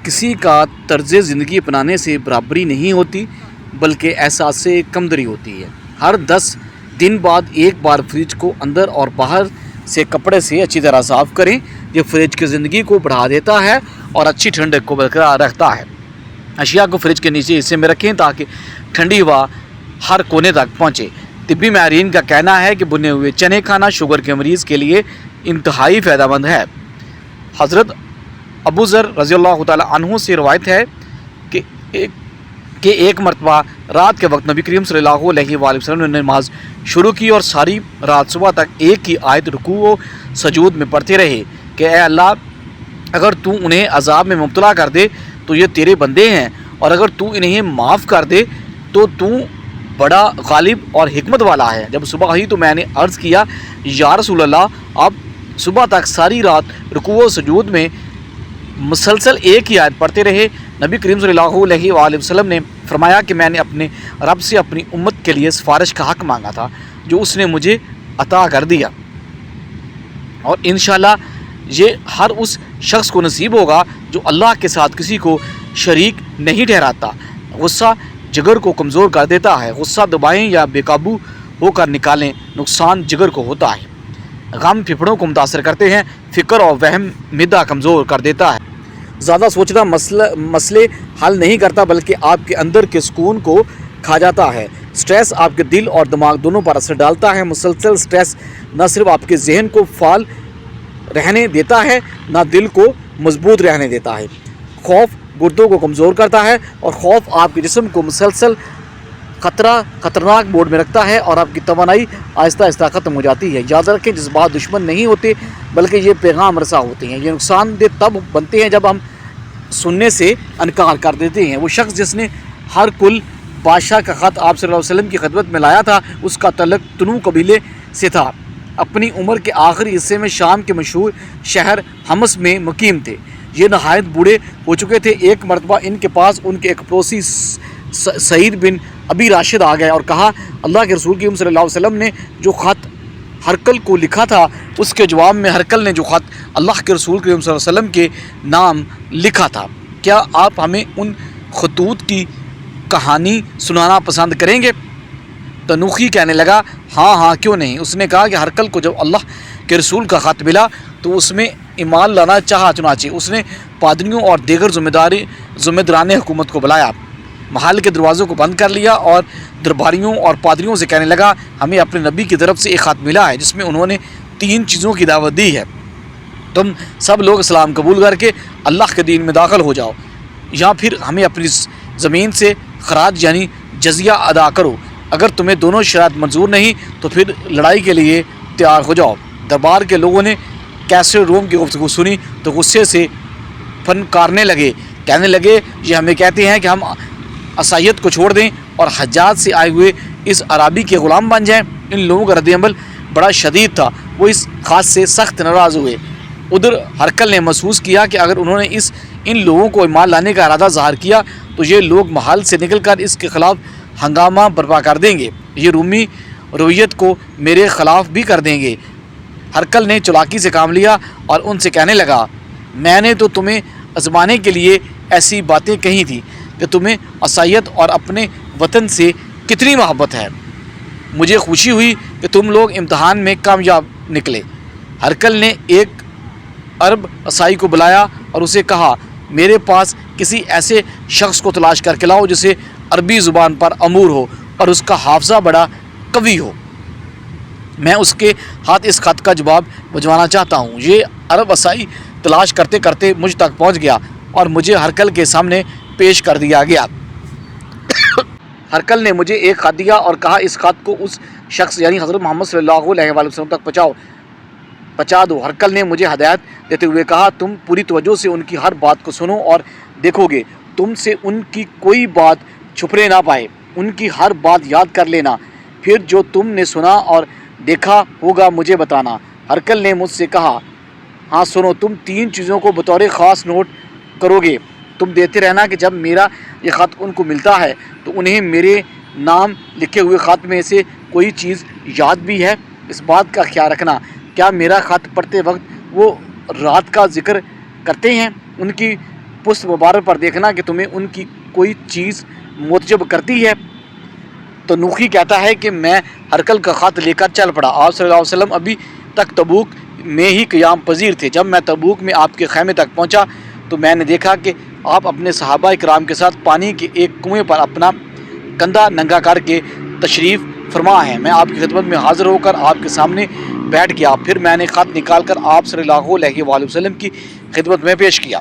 کسی کا طرز زندگی اپنانے سے برابری نہیں ہوتی بلکہ احساس کمتری ہوتی ہے۔ ہر 10 دن بعد ایک بار فریج کو اندر اور باہر سے کپڑے سے اچھی طرح صاف کریں۔ یہ فریج کی زندگی کو بڑھا دیتا ہے اور اچھی ٹھنڈک کو برقرار رکھتا ہے۔ اشیاء کو فریج کے نیچے حصے میں رکھیں تاکہ ٹھنڈی ہوا ہر کونے تک پہنچے۔ طبی ماہرین کا کہنا ہے کہ بھنے ہوئے چنے کھانا شوگر کے مریض کے لیے انتہائی فائدہ مند ہے۔ حضرت ابو ذر رضی اللہ تعالی عنہ سے روایت ہے کہ ایک مرتبہ رات کے وقت نبی کریم صلی اللہ علیہ وآلہ وسلم نے نماز شروع کی اور ساری رات صبح تک ایک ہی آیت رکوع و سجود میں پڑھتے رہے کہ اے اللہ، اگر تو انہیں عذاب میں مبتلا کر دے تو یہ تیرے بندے ہیں، اور اگر تو انہیں معاف کر دے تو بڑا غالب اور حکمت والا ہے۔ جب صبح ہوئی تو میں نے عرض کیا، یا رسول اللہ، آپ صبح تک ساری رات رکوع و سجود میں مسلسل ایک ہی آیت پڑھتے رہے۔ نبی کریم صلی اللہ علیہ وآلہ وسلم نے فرمایا کہ میں نے اپنے رب سے اپنی امت کے لیے سفارش کا حق مانگا تھا جو اس نے مجھے عطا کر دیا، اور انشاءاللہ یہ ہر اس شخص کو نصیب ہوگا جو اللہ کے ساتھ کسی کو شریک نہیں ٹھہراتا۔ غصہ جگر کو کمزور کر دیتا ہے۔ غصہ دبائیں یا بے قابو ہو کر نکالیں، نقصان جگر کو ہوتا ہے۔ غم پھیپھڑوں کو متاثر کرتے ہیں، فکر اور وہم معدہ کمزور کر دیتا ہے۔ زیادہ سوچنا مسئلے حل نہیں کرتا بلکہ آپ کے اندر کے سکون کو کھا جاتا ہے۔ سٹریس آپ کے دل اور دماغ دونوں پر اثر ڈالتا ہے۔ مسلسل سٹریس نہ صرف آپ کے ذہن کو فعال رہنے دیتا ہے نہ دل کو مضبوط رہنے دیتا ہے۔ خوف گردوں کو کمزور کرتا ہے اور خوف آپ کے جسم کو مسلسل خطرناک موڈ میں رکھتا ہے اور آپ کی توانائی آہستہ آہستہ ختم ہو جاتی ہے۔ یاد رکھیں، جذبات دشمن نہیں ہوتے بلکہ یہ پیغام رساں ہوتے ہیں۔ یہ نقصان دہ تب بنتے ہیں جب ہم سننے سے انکار کر دیتے ہیں۔ وہ شخص جس نے ہر کل بادشاہ کا خط آپ صلی اللہ علیہ وسلم کی خدمت میں لایا تھا، اس کا تعلق تنو قبیلے سے تھا۔ اپنی عمر کے آخری حصے میں شام کے مشہور شہر حمص میں مقیم تھے۔ یہ نہایت بوڑھے ہو چکے تھے۔ ایک مرتبہ ان کے پاس ان کے ایک پڑوسی سعید بن ابی راشد آ گئے اور کہا، اللہ کے رسول کریم صلی اللہ علیہ وسلم نے جو خط ہرقل کو لکھا تھا، اس کے جواب میں ہرقل نے جو خط اللہ کے رسول کریم صلی اللہ علیہ وسلم کے نام لکھا تھا، کیا آپ ہمیں ان خطوط کی کہانی سنانا پسند کریں گے؟ تنوخی کہنے لگا، ہاں کیوں نہیں۔ اس نے کہا کہ ہرقل کو جب اللہ کے رسول کا خط ملا تو اس میں ایمان لانا چاہا، چنانچہ اس نے پادریوں اور دیگر ذمہ داران حکومت کو بلایا، محل کے دروازوں کو بند کر لیا اور درباریوں اور پادریوں سے کہنے لگا، ہمیں اپنے نبی کی طرف سے ایک خط ملا ہے جس میں انہوں نے 3 چیزوں کی دعوت دی ہے۔ تم سب لوگ اسلام قبول کر کے اللہ کے دین میں داخل ہو جاؤ، یا پھر ہمیں اپنی زمین سے خراج یعنی جزیہ ادا کرو۔ اگر تمہیں دونوں شرائط منظور نہیں تو پھر لڑائی کے لیے تیار ہو جاؤ۔ دربار کے لوگوں نے کیسر روم کی گفتگو سنی تو غصے سے پھنکارنے لگے، کہنے لگے، یہ ہمیں کہتے ہیں کہ ہم عیسائیت کو چھوڑ دیں اور حجاز سے آئے ہوئے اس عربی کے غلام بن جائیں۔ ان لوگوں کا رد عمل بڑا شدید تھا، وہ اس خاص سے سخت ناراض ہوئے۔ ادھر ہرقل نے محسوس کیا کہ اگر انہوں نے ان لوگوں کو ایمان لانے کا ارادہ ظاہر کیا تو یہ لوگ محل سے نکل کر اس کے خلاف ہنگامہ برپا کر دیں گے، یہ رومی رویت کو میرے خلاف بھی کر دیں گے۔ ہرقل نے چلاکی سے کام لیا اور ان سے کہنے لگا، میں نے تو تمہیں آزمانے کے لیے ایسی باتیں کہی تھیں کہ تمہیں عیسائیت اور اپنے وطن سے کتنی محبت ہے۔ مجھے خوشی ہوئی کہ تم لوگ امتحان میں کامیاب نکلے۔ ہرقل نے ایک عرب عیسائی کو بلایا اور اسے کہا، میرے پاس کسی ایسے شخص کو تلاش کر کے لاؤ جسے عربی زبان پر امور ہو اور اس کا حافظہ بڑا قوی ہو، میں اس کے ہاتھ اس خط کا جواب بھجوانا چاہتا ہوں۔ یہ عرب عیسائی تلاش کرتے کرتے مجھ تک پہنچ گیا اور مجھے ہرقل کے سامنے پیش کر دیا گیا۔ ہرقل نے مجھے ایک خط دیا اور کہا، اس خط کو اس شخص یعنی حضرت محمد صلی اللہ علیہ وآلہ وسلم تک پہنچا دو۔ ہرقل نے مجھے ہدایت دیتے ہوئے کہا، تم پوری توجہ سے ان کی ہر بات کو سنو اور دیکھو گے، تم سے ان کی کوئی بات چھپنے نہ پائے، ان کی ہر بات یاد کر لینا، پھر جو تم نے سنا اور دیکھا ہوگا مجھے بتانا۔ ہرقل نے مجھ سے کہا، ہاں سنو، تم 3 چیزوں کو بطور خاص نوٹ کرو گے۔ تم دیتے رہنا کہ جب میرا یہ خط ان کو ملتا ہے تو انہیں میرے نام لکھے ہوئے خط میں سے کوئی چیز یاد بھی ہے۔ اس بات کا خیال رکھنا، کیا میرا خط پڑھتے وقت وہ رات کا ذکر کرتے ہیں؟ ان کی پشت مبارک پر دیکھنا کہ تمہیں ان کی کوئی چیز متعجب کرتی ہے؟ تنوخی کہتا ہے کہ میں ہرقل کا خط لے کر چل پڑا۔ آپ صلی اللہ علیہ وسلم ابھی تک تبوک میں ہی قیام پذیر تھے۔ جب میں تبوک میں آپ کے خیمے تک پہنچا تو میں نے دیکھا کہ آپ اپنے صحابہ کرام کے ساتھ پانی کے ایک کنویں پر اپنا کندھا ننگا کر کے تشریف فرما ہیں۔ میں آپ کی خدمت میں حاضر ہو کر آپ کے سامنے بیٹھ گیا، پھر میں نے خط نکال کر آپ صلی اللہ علیہ وآلہ وسلم کی خدمت میں پیش کیا۔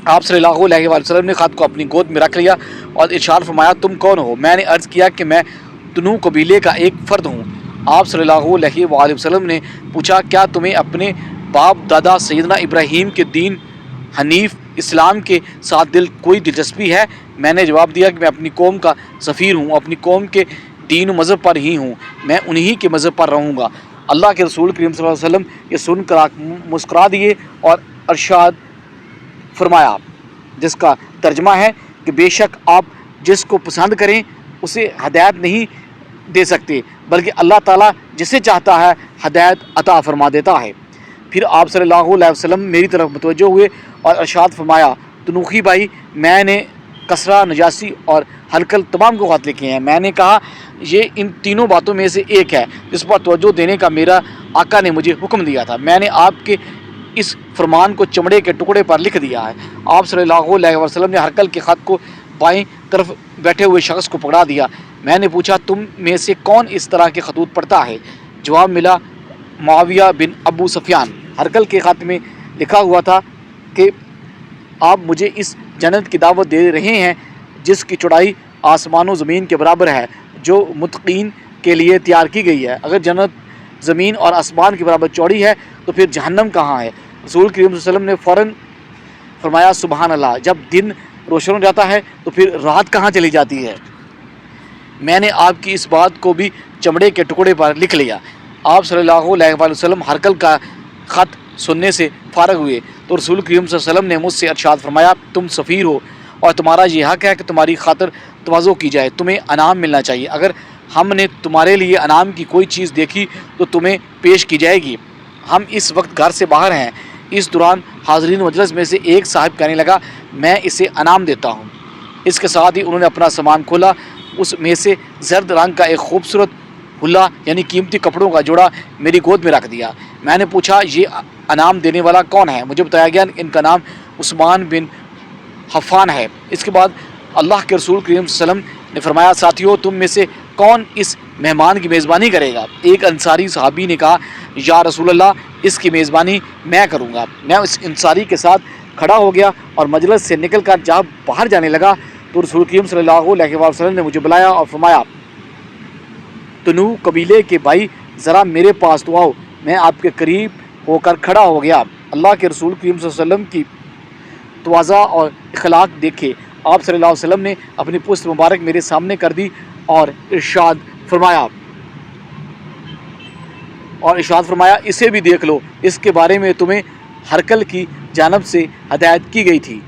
آپ صلی اللہ علیہ وآلہ وسلم نے خط کو اپنی گود میں رکھ لیا اور ارشاد فرمایا، تم کون ہو؟ میں نے عرض کیا کہ میں تنو قبیلے کا ایک فرد ہوں۔ آپ صلی اللہ علیہ وآلہ وسلم نے پوچھا، کیا تمہیں اپنے باپ دادا سیدنا ابراہیم کے دین حنیف اسلام کے ساتھ کوئی دلچسپی ہے؟ میں نے جواب دیا کہ میں اپنی قوم کا سفیر ہوں، اپنی قوم کے دین و مذہب پر ہی ہوں، میں انہی کے مذہب پر رہوں گا۔ اللہ کے رسول کریم صلی اللہ علیہ وسلم یہ سن کر مسکرا دیے اور ارشاد فرمایا، جس کا ترجمہ ہے کہ بے شک آپ جس کو پسند کریں اسے ہدایت نہیں دے سکتے، بلکہ اللہ تعالیٰ جسے چاہتا ہے ہدایت عطا فرما دیتا ہے۔ پھر آپ صلی اللہ علیہ وسلم میری طرف متوجہ ہوئے اور ارشاد فرمایا، تنوخی بھائی، میں نے کسرا، نجاسی اور ہرقل تمام کو خط لکھے ہیں۔ میں نے کہا، یہ ان تینوں باتوں میں سے ایک ہے جس پر توجہ دینے کا میرا آقا نے مجھے حکم دیا تھا۔ میں نے آپ کے اس فرمان کو چمڑے کے ٹکڑے پر لکھ دیا ہے۔ آپ صلی اللہ علیہ وسلم نے ہرقل کے خط کو بائیں طرف بیٹھے ہوئے شخص کو پکڑا دیا۔ میں نے پوچھا، تم میں سے کون اس طرح کے خطوط پڑھتا ہے؟ جواب ملا، معاویہ بن ابو سفیان۔ ہرقل کے خط میں لکھا ہوا تھا کہ آپ مجھے اس جنت کی دعوت دے رہے ہیں جس کی چوڑائی آسمان و زمین کے برابر ہے، جو متقین کے لیے تیار کی گئی ہے۔ اگر جنت زمین اور آسمان کے برابر چوڑی ہے تو پھر جہنم کہاں ہے؟ رسول کریم صلی اللہ علیہ وسلم نے فوراً فرمایا، سبحان اللہ، جب دن روشن ہو جاتا ہے تو پھر رات کہاں چلی جاتی ہے؟ میں نے آپ کی اس بات کو بھی چمڑے کے ٹکڑے پر لکھ لیا۔ آپ صلی اللہ علیہ وآلہ وسلم ہرقل کا خط سننے سے فارغ ہوئے تو رسول کریم صلی اللہ علیہ وسلم نے مجھ سے ارشاد فرمایا، تم سفیر ہو اور تمہارا یہ حق ہے کہ تمہاری خاطر تواضع کی جائے، تمہیں انعام ملنا چاہیے۔ اگر ہم نے تمہارے لیے انعام کی کوئی چیز دیکھی تو تمہیں پیش کی جائے گی۔ ہم اس وقت گھر سے باہر ہیں۔ اس دوران حاضرین مجلس میں سے ایک صاحب کہنے لگا، میں اسے انعام دیتا ہوں۔ اس کے ساتھ ہی انہوں نے اپنا سامان کھولا، اس میں سے زرد رنگ کا ایک خوبصورت حلہ یعنی قیمتی کپڑوں کا جوڑا میری گود میں رکھ دیا۔ میں نے پوچھا، یہ انعام دینے والا کون ہے؟ مجھے بتایا گیا ان کا نام عثمان بن حفان ہے۔ اس کے بعد اللہ کے رسول کریم صلی اللہ علیہ وسلم نے فرمایا، ساتھیو، تم میں سے کون اس مہمان کی میزبانی کرے گا؟ ایک انصاری صحابی نے کہا، یا رسول اللہ، اس کی میزبانی میں کروں گا۔ میں اس انصاری کے ساتھ کھڑا ہو گیا اور مجلس سے نکل کر جہاں باہر جانے لگا تو رسول کریم صلی اللہ علیہ وسلم نے مجھے بلایا اور فرمایا، تنو قبیلے کے بھائی، ذرا میرے پاس تو آؤ۔ میں آپ کے قریب ہو کر کھڑا ہو گیا۔ اللہ کے رسول کریم صلی اللہ علیہ وسلم کی تواضع اور اخلاق دیکھے آپ صلی اللہ علیہ وسلم نے اپنی پشت مبارک میرے سامنے کر دی اور ارشاد فرمایا، اسے بھی دیکھ لو، اس کے بارے میں تمہیں ہرقل کی جانب سے ہدایت کی گئی تھی۔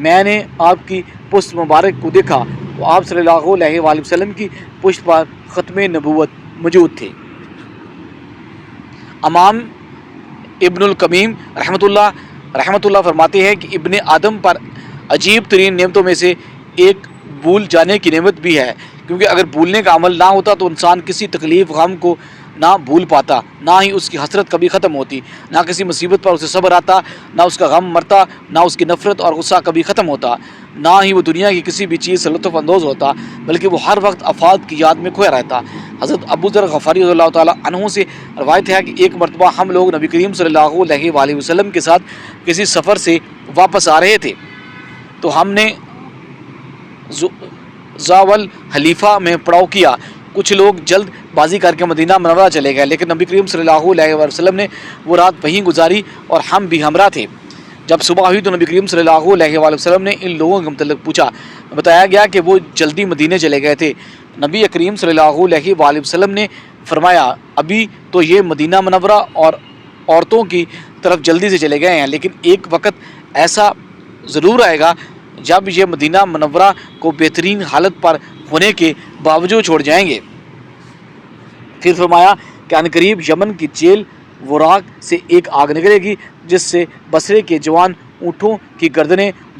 میں نے آپ کی پشت مبارک کو دیکھا تو آپ صلی اللہ علیہ وآلہ وسلم کی پشت پر ختم نبوت موجود تھے۔ امام ابن القیم رحمۃ اللہ فرماتے ہیں کہ ابن آدم پر عجیب ترین نعمتوں میں سے ایک بھول جانے کی نعمت بھی ہے، کیونکہ اگر بھولنے کا عمل نہ ہوتا تو انسان کسی تکلیف غم کو نہ بھول پاتا، نہ ہی اس کی حسرت کبھی ختم ہوتی، نہ کسی مصیبت پر اسے صبر آتا، نہ اس کا غم مرتا، نہ اس کی نفرت اور غصہ کبھی ختم ہوتا، نہ ہی وہ دنیا کی کسی بھی چیز سے لطف اندوز ہوتا، بلکہ وہ ہر وقت افات کی یاد میں کھویا رہتا۔ حضرت ابو ذر غفاری رضی اللہ تعالیٰ عنہ سے روایت ہے کہ ایک مرتبہ ہم لوگ نبی کریم صلی اللہ علیہ وآلہ وسلم کے ساتھ کسی سفر سے واپس آ رہے تھے تو ہم نے زاول حلیفہ میں پڑاؤ کیا۔ کچھ لوگ جلد بازی کر کے مدینہ منورہ چلے گئے، لیکن نبی کریم صلی اللہ علیہ وسلم نے وہ رات وہیں گزاری اور ہم بھی ہمراہ تھے۔ جب صبح ہوئی تو نبی کریم صلی اللہ علیہ وسلم نے ان لوگوں کے متعلق پوچھا۔ بتایا گیا کہ وہ جلدی مدینے چلے گئے تھے۔ نبی کریم صلی اللہ علیہ وسلم نے فرمایا، ابھی تو یہ مدینہ منورہ اور عورتوں کی طرف جلدی سے چلے گئے ہیں، لیکن ایک وقت ایسا ضرور آئے گا جب یہ مدینہ منورہ کو بہترین حالت پر ہونے کے باوجود چھوڑ جائیں گے۔ پھر فرمایا کہ عنقریب یمن کی جیل وراق سے ایک آگ نکلے گی جس سے بصرے کے جوان اونٹوں کی گردنیں